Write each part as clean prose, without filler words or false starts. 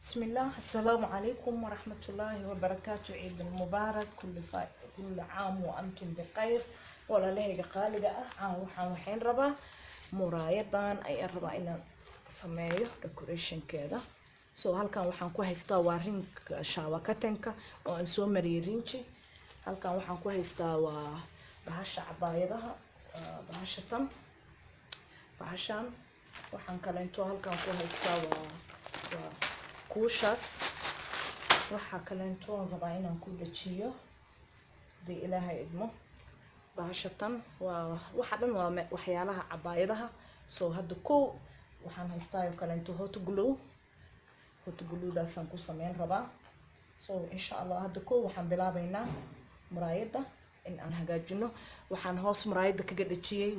بسم الله. السلام عليكم ورحمة الله وبركاته. عيد المبارك. كل عام وأنتم بخير. ولا ليه قالقة وحين ربا مرايضان أي ربا إن سمايه decoration كذا. halkan waxaan ku haystaa waa rinka shaawakatanka oo aan soo mariyay rinji. halkan waxaan ku haystaa waa bahasha cabaayadaha, bahashan waxaan kale intuu halkan ku haystaa waa kuushaas. waxa kale intuu rabaa inaan ku dhajiyo hadii ilaahay idmo. bahashatan waa waxa dhan waa waxyaalaha cabaayadaha. hadda waxaan haystaa kale intuu hot glue daasaan ku sameyn rabaa. insha Allah hadda waxaan bilaabaynaa muraayada in aan hagaajino. waxaan hoos muraayada kaga dhajiyay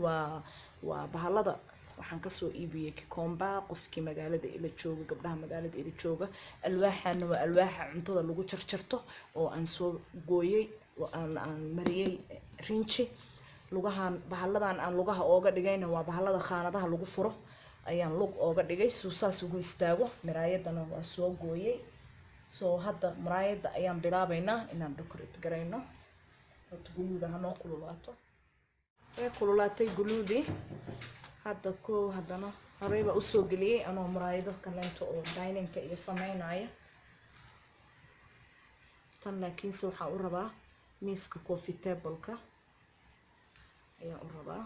waa bahalada waxaan ka soo iibiyay Kikomba qofkii magaalada ila jooga, gabdhaha magaalada ila jooga. alwaaxana waa alwaaxa cuntada lagu jarjarto oo aan soo gooyay oo aan mariyay rinji. lugahan bahaladan aan lugaha ooga dhigayna waa bahalada khaanadaha lagu furo ayaan lug ooga dhigay saas ugu istaago. muraayadana waa soo gooyay. hadda muraayada ayaan bilaabaynaa inaan decorate gareyno. guluuda hanoo kululaato. way kululaatay guluudii. hadda haddana horeyba usoo geliyay anoo muraayado kaleento oo dininka iyo sameynaya. tan laakiinse waxaan u rabaa miiska coffee table-ka ayaan u rabaa.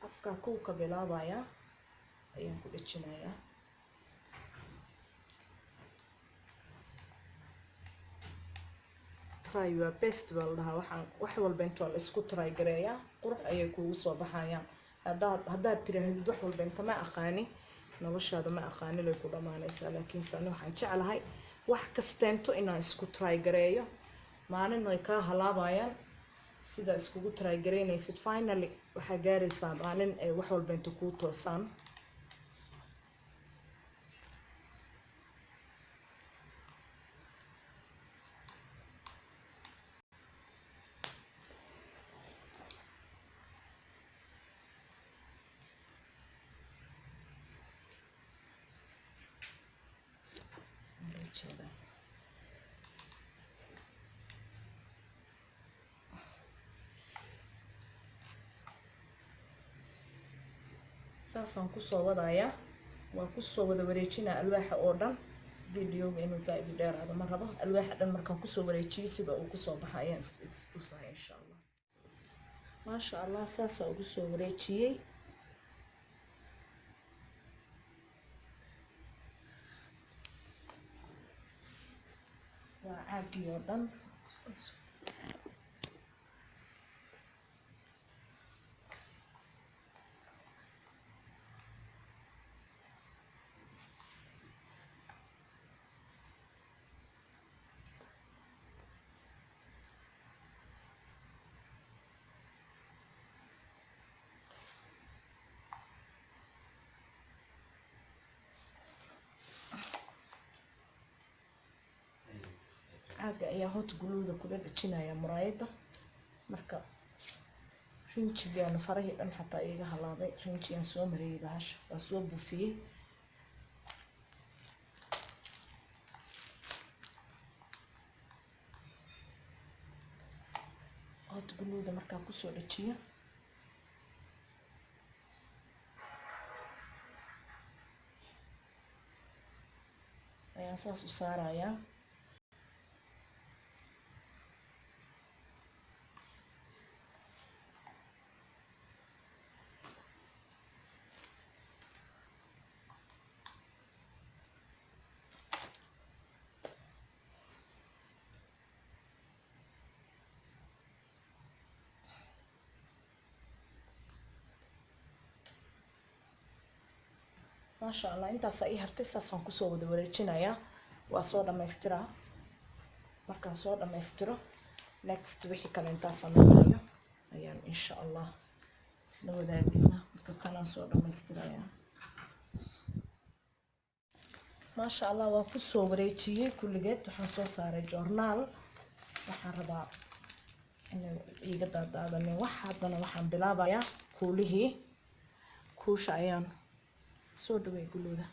afka ka bilaabaya ayaan ku dhajinayaa. try your best baa la dhahaa. wax walba inta la isku try gareeyaa qurux ayay kugu soo baxayaan. haddaad tiraahdid wax walba inta ma aqaani noloshaada ma aqaani lay ku dhamaanaysaa. laakiin sani waxaan jeclahay wax kasteento inaan isku try gareeyo. maalin way kaa halaabayaan sida iskugu try gareynaysid finally waxaa gaaraysaa maalin ay wax walba inta kuu toosaan. saasaan kusoo wadayaa. waa kusoo wada wareejinaa alwaaxa oo dhan. videoga inuu zaaid u dheeraado ma rabo. alwaaxa dhan markaan kusoo wareejiyo sida uu kusoo baxa ayaan istusaya insha Allah. maasha Allah saasaan ugu soo wareejiyay. waa caagii oo dhan. caaga ayaa hot glue-da kula dhajinaya muraayada. marka rinjigaana farahii dhan xataa iga halaabay. rinjigaan soo mariyay bahasha waa soo buufiyey. hot glue-da markaan kusoo dhajiyo ayaan saas u saarayaa. maasha Allah intaas ay hartay. saasaan kusoo wada wareejinayaa. waa soo dhammaystiraa. markaan soo dhammaystiro next wixii kale intaan sameynayo ayaan insha Allah isla wadaagina. horta tanaan soo dhammaystirayaa. maasha allah waa ku soo wareejiyey kulligeed. waxaan soo saaray joornaal. waxaan rabaa inay iga daadaadanin wax. haddana waxaan bilaabayaa kuulihii. kuusha ayaan soo dhaway guluuda.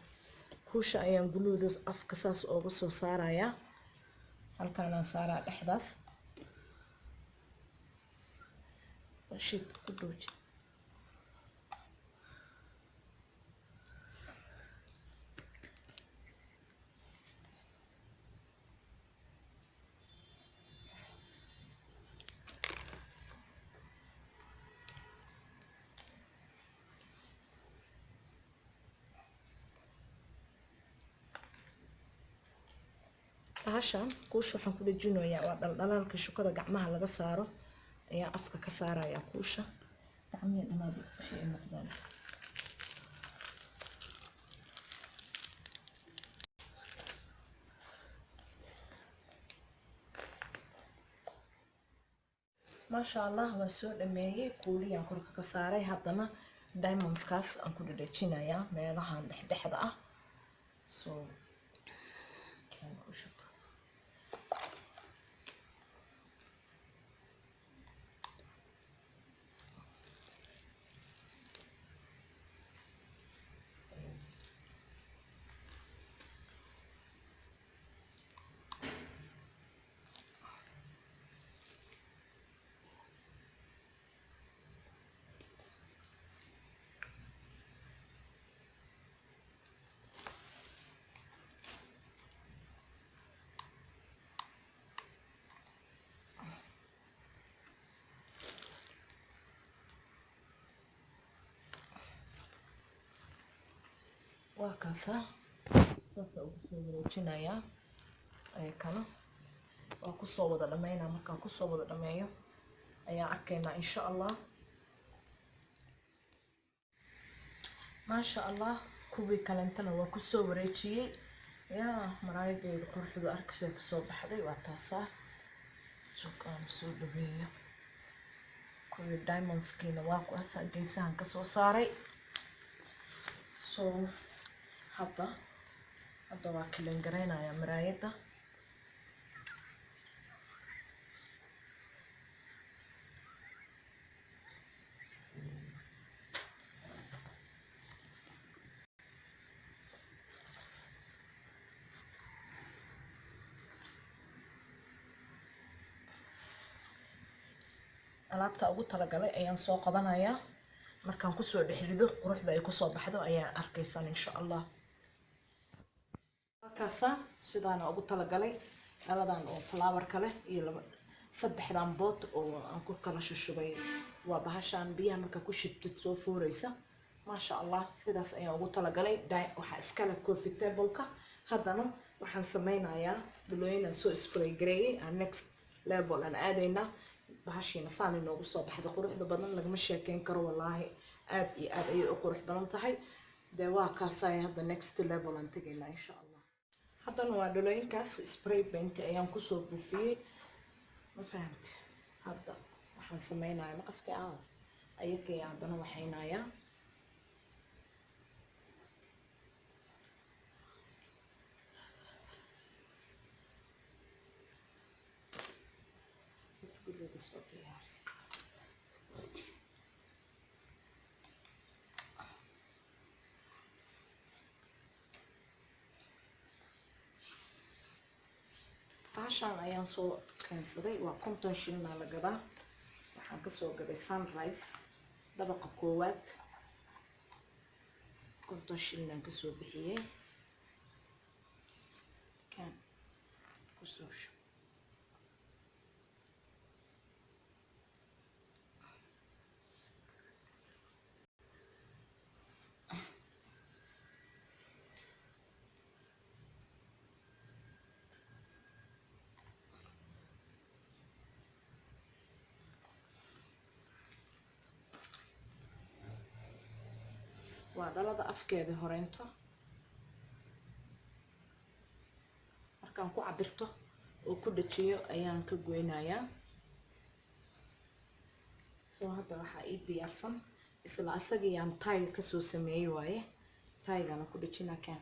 kuusha ayaan guluuda afka saas ooga soo saarayaa. halkaanaan saaraa dhexdaas. shid ku dhooji. bahashan kuusha waxaan ku dhejinayaa waa dhaldhalaalka shukada gacmaha laga saaro ayaa afka ka saarayaa kuusha. gacmihi dhamaad waxay noqdaan. maasha allah waa soo dhameeyey. kuuliyaan korka ka saaray. haddana diamondskaas aan ku dhejinayaa meelahan dhexdhexda ah. soo waa kaasa saas ugu soo wareejinayaa. kana waa ku soo wada dhameynaa. markaan ku soo wada dhameeyo ayaan arkaynaa insha allah. maasha allah kuwii kalentana waa ku soo wareejiyey. yaa maraayadeeda quruxda arkisay ku soo baxday waa taasaa. sukaan soo dhaweeyo. kuwii diamondskiina waa ku asaa geesahan ka soo saaray. soo hadda waa kalin gareynayaa maraayadda. alaabta ugu talagalay ayaan soo qabanayaa. markaan kusoo dhex rido quruxda ay kusoo baxdo ayaa arkaysaan insha allah. kaasa sidaana ugu talagalay dhaladan oo flowerka leh iyo saddexdan boot oo aan ku kala shushubay. waa bahashaan biyaha marka ku shubtid soo fooreysa. maasha allah sidaas ayaan ugu talagalay. waxaa iskale coffee table-ka. haddana waxaan sameynayaa dhalooyinaan soo spray gareeyay. aan next level aan aadaynaa. bahashiina saan inoogu soo baxda quruxda badan lagama sheekeyn karo wallaahi. aad iyo aad ayay u qurux badan tahay. dee waa kaasay hadda next level aan tegaynaa insha allah. haddana waa dhalooyinkaas spray paint ayaan kusoo buufiyey. ma fahamti. hadda waxaan sameynayaa maqaska ayakaya haddana waxaynayaa. bahashaan ayaan soo keensaday. waa 50 shilin la gadaa. waxaan kasoo gaday Sunrise dabaqa koowaad. 50 shilin aan kasoo bixiyey. kan kusoo waa dhalada afkeeda horeynto. markaan ku cabirto oo ku dhajiyo ayaan ka goynayaa. soo hadda waxaa ii diyaarsan isla asagii aan taay ka soo sameeyay waaye. taaygaana ku dhajinaa kan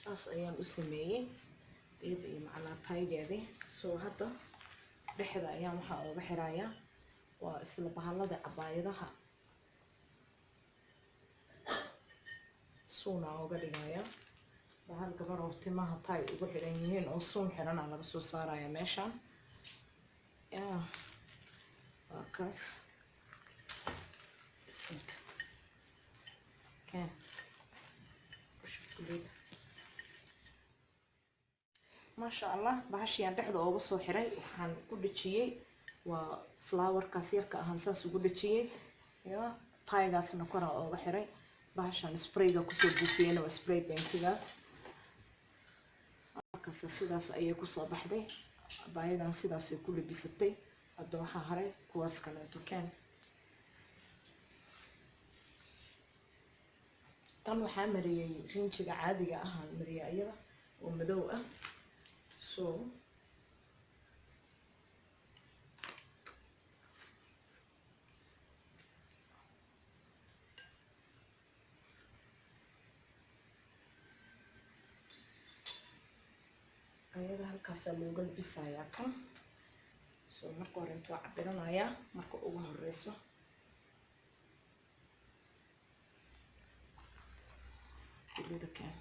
saas ayaan u sameeyey iyada iyo macnaa taygeedii. soo hadda dhexda ayaan waxaa ooga xirayaa waa isla bahalada cabaayadaha suuna ooga dhigayaa. bahal gabar oo timaha tay ugu xiran yihiin oo suun xirana laga soo saaraya meeshaan. yaa waa kaas kan maasha allah. bahashiyaan dhexda ooga soo xiray waxaan ku dhejiyey waa flowerkaas yarka ahaan saas ugu dhejiyey. yaa taygaasna koraa ooga xiray. bahashaan sprayga kusoo buufiyeyna waa spray paintigaas. markaas sidaas ayay kusoo baxday. abaayadan sidaasay ku labisatay. hadda waxaa haray kuwaas kaleeto kan. tan waxaa mariyey rinjiga caadiga ahaan mariyay iyada oo madow ah. soo ayada halkaasaa looga labisayaa kan. soo marka hore intuu cabiranayaa marka ugu horeyso kulida kan.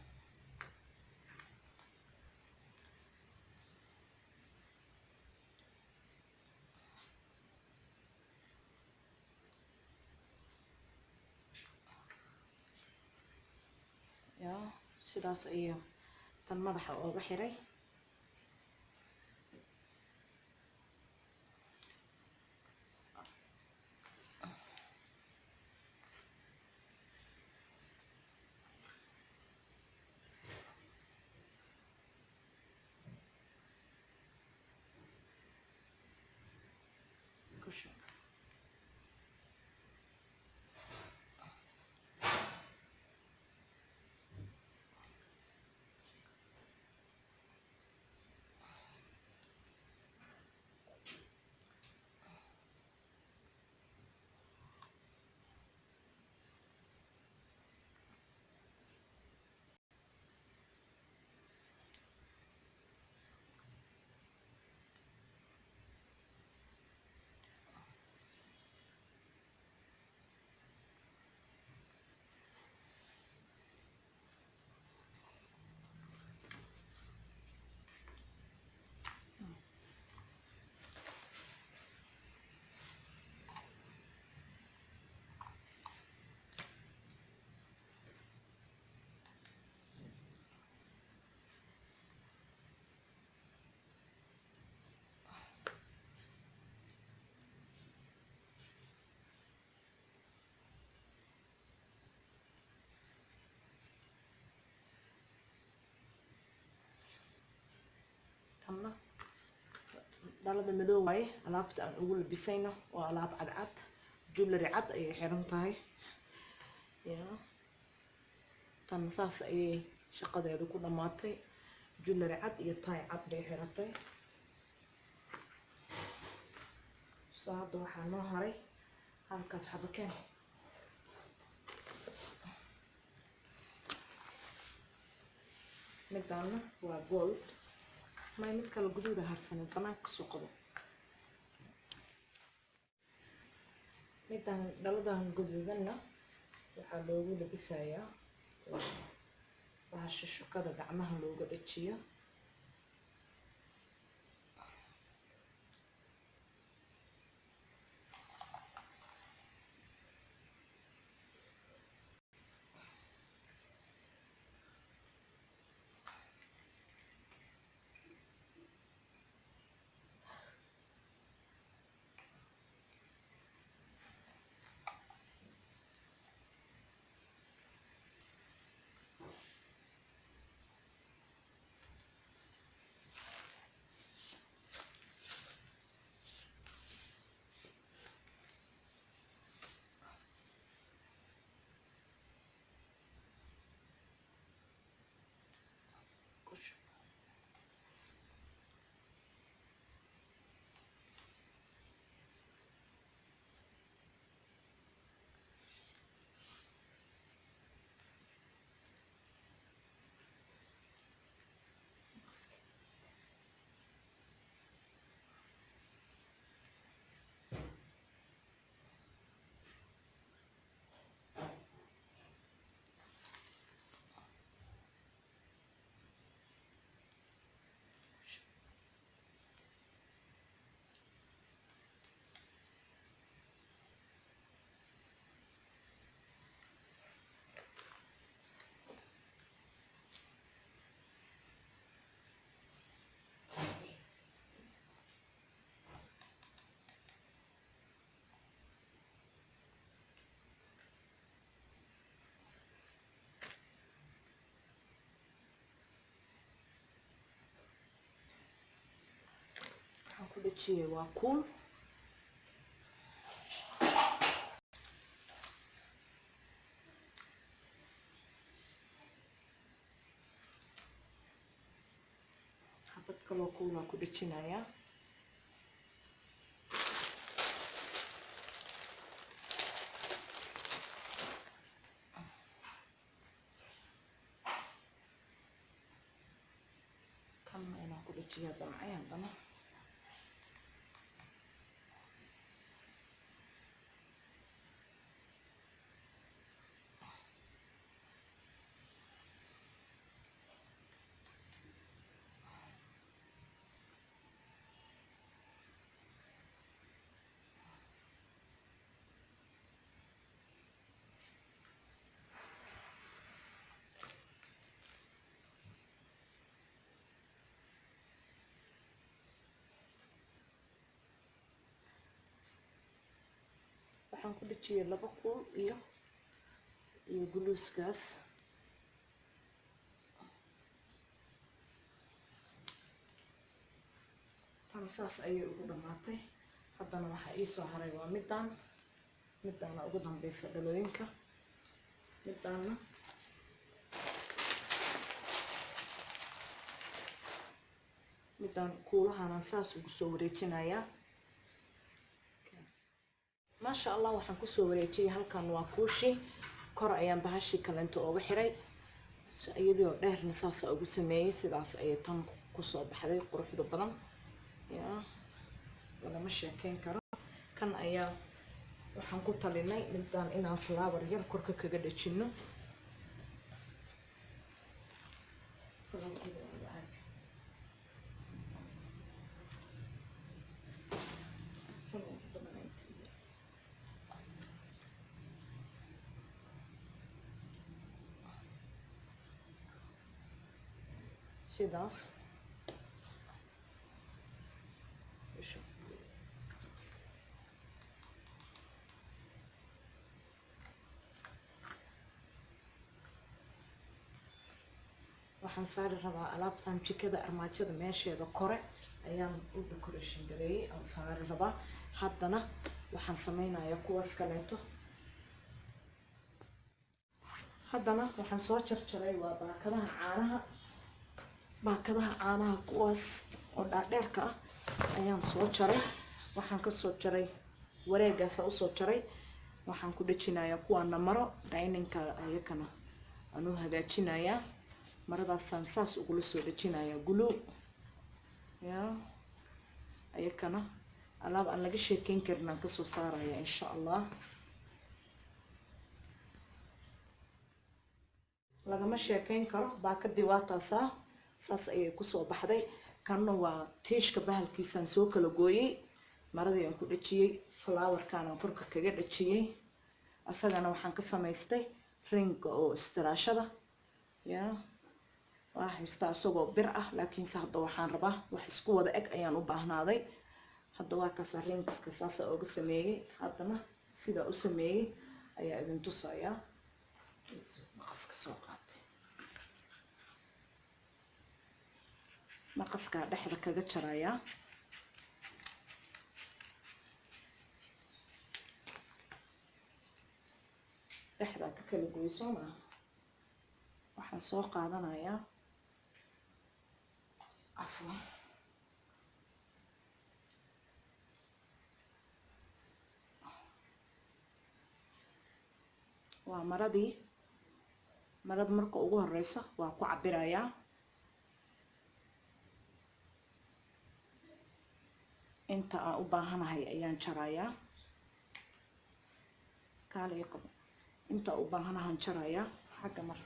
yaa sidaas ayuu tan madaxa ooga xiray. tanna dhalada madow waaye. alaabta aan ugu labisayna waa alaab cadcad. jewelry cad ayay xiran tahay. yaa tan saas ayay shaqadeedu ku dhamaatay. jewelry cad iyo tay cad bay xiratay. soo hadda waxaa noo haray halkaas xabakeen. midaana waa gold. may mid kale guduuda harsaneed banaanka kasoo qabo. midan dhaladan guduudanna waxaa loogu labisayaa bahasha shukada gacmaha looga dhajiyo. dhajiyey waa kuul. xabad kaloo kuulaa ku dhajinayaa. kanna inaan ku dhajiyaa damcay haddana. waxaan ku dhajiyey 2 kuul iyo guluuskaas. tan saas ayay ugu dhamaatay. haddana waxaa ii soo haray waa midaana ugu dambeysa dhalooyinka. midaan kuulahana saas ugu soo wareejinayaa. maasha allah, waxaan kusoo wareejiyey. halkan waa kuushii kor ayaan bahashii kalento ooga xiray, iyadoo dheerna saasa ugu sameeyey. sidaas ayay tan kusoo baxday quruxda badan. lagama sheekeyn karo. kan ayaa waxaan ku talinay midaan inaan flower yar korka kaga dhajino. sidaas waxaan saari rabaa alaabtan jikada armaajada meesheeda kore ayaan u decoration gareeyay aan saari rabaa. haddana waxaan sameynayaa kuwaas kaleeto. haddana waxaan soo jarjaray waa baakadaha caanaha kuwaas oo dhaadheerka ah ayaan soo jaray. waxaan kasoo jaray wareegaasa usoo jaray. waxaan ku dhajinayaa kuwaana maro dininka ayakana aan u hagaajinayaa. maradaasaan saas ugula soo dhajinayaa glue. ayakana alaab aan laga sheekeyn karin aan kasoo saaraya insha allah. lagama sheekeyn karo. baakadii waa taasaa saas ayay kusoo baxday. kanna waa tiishka bahalkiisaan soo kala gooyey. maradii aan ku dhajiyey. flowerkaan korka kaga dhajiyey. asagana waxaan ka samaystay ringa oo istiraashada. waa haystaa isagoo bir ah, laakiinse hadda waxaan rabaa wax isku wada eg ayaan u baahnaaday. hadda waa kaasa ringiska saasa ooga sameeyey. haddana sidaa u sameeyey ayaa idin tusayaa. maqaska soo qaatay. maqaskaa dhexda kaga jarayaa. dhexdaa ka kala goyso ma waxaan soo qaadanayaa afwan waa marad marka ugu horeyso waa ku cabirayaa. inta aan u baahanahay ayaan jarayaa. kaaliyo qabo. inta u baahanahan jarayaa. xagga mar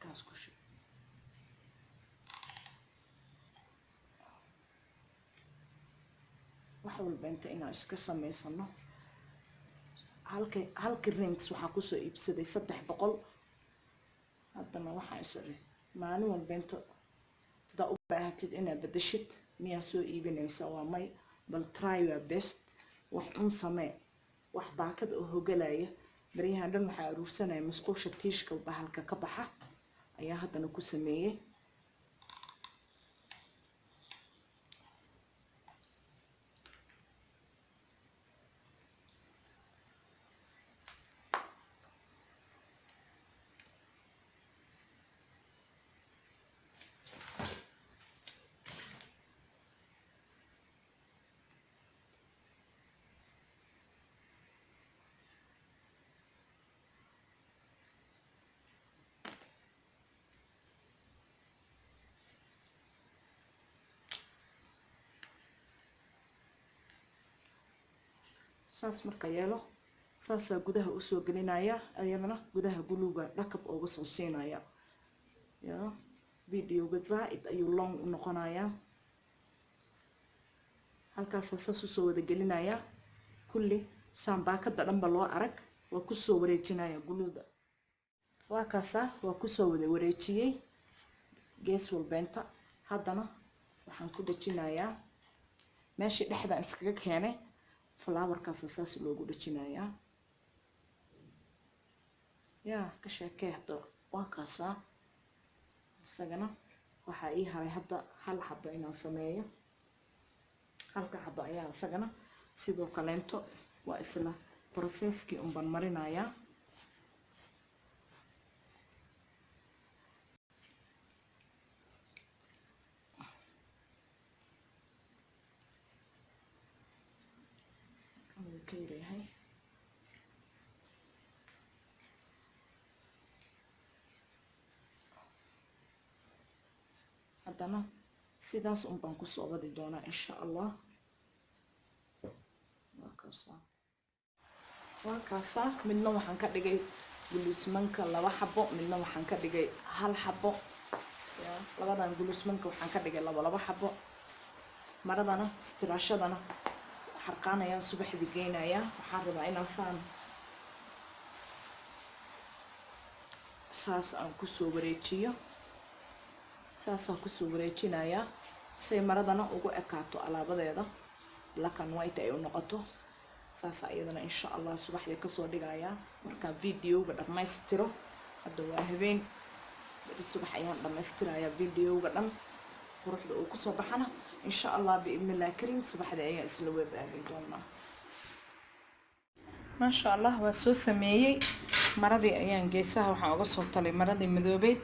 halkaas ku shub. wax walba inta inaan iska samaysano. halkii rings waxaan kusoo iibsaday 300. haddana waxaan isiri maalin walba inta hadaa u baahatid inaad bedeshid miyaa soo iibinaysa, waa may, bal try your best. wax un samee, wax baakad oo hogalaya. baryahan dhan waxaa aruursanaya musqusha tiishka bahalka ka baxa ayaa haddana ku sameeyey. saas marka yeelo, saasaa gudaha usoo gelinaya, ayadana gudaha guluuga dhakab uga soo siinaya. ya videoga zaaid ayuu long u noqonayaa. halkaas saas usoo wada gelinaya kulli saan baakada dhanba loo arag. waa kusoo wareejinaya guluuda. waa kaasa waa kusoo wada wareejiyey gees walbeenta. haddana waxaan ku dhajinayaa meeshii dhexda iskaga keenay flowerkaas saas loogu dhajinayaa. yaa ka sheekay hadda waa kaasa. isagana waxaa ii haray hadda hal xabo inaan sameeyo. halka xabo ayaa isagana sidoo kaleento waa isla processkii unban marinayaa. كيريهاي haddana sidaas un baan kusoo wadi doonaa insha allah. waa kaasa midna waxaan ka dhigay gulusmanka 2 xabo, midna waxaan ka dhigay 1 xabo. labadan gulusmanka waxaan ka dhigay 2 xabo. maradana istiraashadana xarqaanayaan subaxdii geynayaa. waxaan rabaa inaan saas aan kusoo wareejiyo. saasaan kusoo wareejinayaa say maradana ugu ekaato alaabadeeda black and white ay u noqoto. saas ayadana insha allah subaxdii kasoo dhigayaa markaan videoga dhammaystiro. hadda waa habeen, bari subax ayaan dhammaystirayaa videoga dhan. quruxda uu kusoo baxana insha allah biidnillahi kariim subaxdii ayaan isla wadaagi doonaa. maasha allah waa soo sameeyey. maradii ayaan geesaha waxaan uga soo talay maradii madoobeed.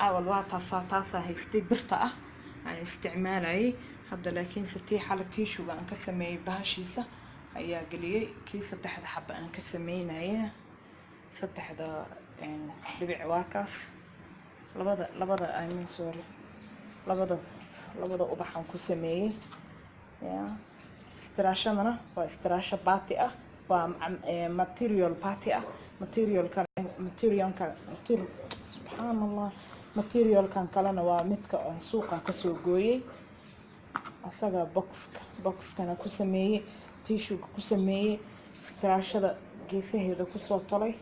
awal waa taasaa haystay birta ah aan isticmaalayay. hadda laakiin tii xala tiishuga aan ka sameeyey bahashiisa ayaa geliyey. kii 3 xabo aan ka sameynaya 3 dhibic waa kaas. labada I mean sorry labada ubaxan ku sameeyey. istiraashadana waa istiraasho baati ah, waa material baati ah. subhanallah materialkan kalena waa midka aan suuqan kasoo gooyey. asaga boxkana ku sameeyey, tishuga ku sameeyey, istiraashada geesaheeda kusoo tolay.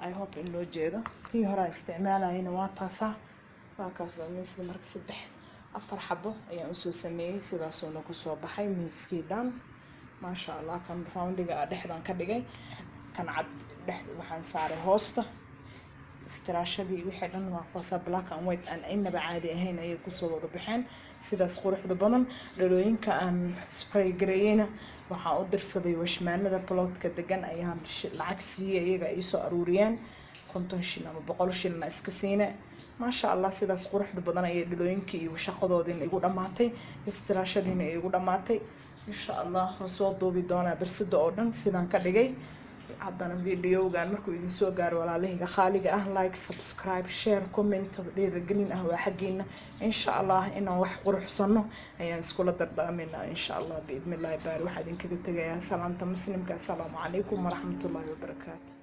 I hope in loo jeedo. tii hore isticmaalayna waa taasa. waa kaas miiska marka 3-4 xabo ayaan usoo sameeyey. sidaasoo nagu soo baxay miiskii dhan. maasha allah kan roundiga dhexdan ka dhigay, kan cad dhexda waxaan saaray hoosta. istiraashadii wixii dhan waa kuwaasa black and white aan inaba caadi ahayn ayay kusoo wada baxeen. sidaas quruxda badan. dhalooyinka aan spray gareeyeyna waxaan u dirsaday washmaanada plootka degan ayaan lacag siiyey. iyaga ay soo aruuriyeen 50 shilin ama 100 shilin iska siine. maasha allah sidaas quruxda badan ayay dhalooyinkii iyo shaqadoodiina igu dhammaatay. istiraashadiina igu dhammaatay. insha allah waan soo duubi doonaa bersida oo dhan sidaan ka dhigay. haddana videogan markuu idin soo gaaro walaalahayga qaaliga ah, like, subscribe, share, comment dhiirigelin ah waa xaggiina. insha allah inaan wax quruxsano ayaan iskula dardaaminaa insha allah biidnillahi baari. waxaa idinkaga tegayaa salaanta muslimka. assalaamu calaykum waraxmatullaahi wabarakaatu.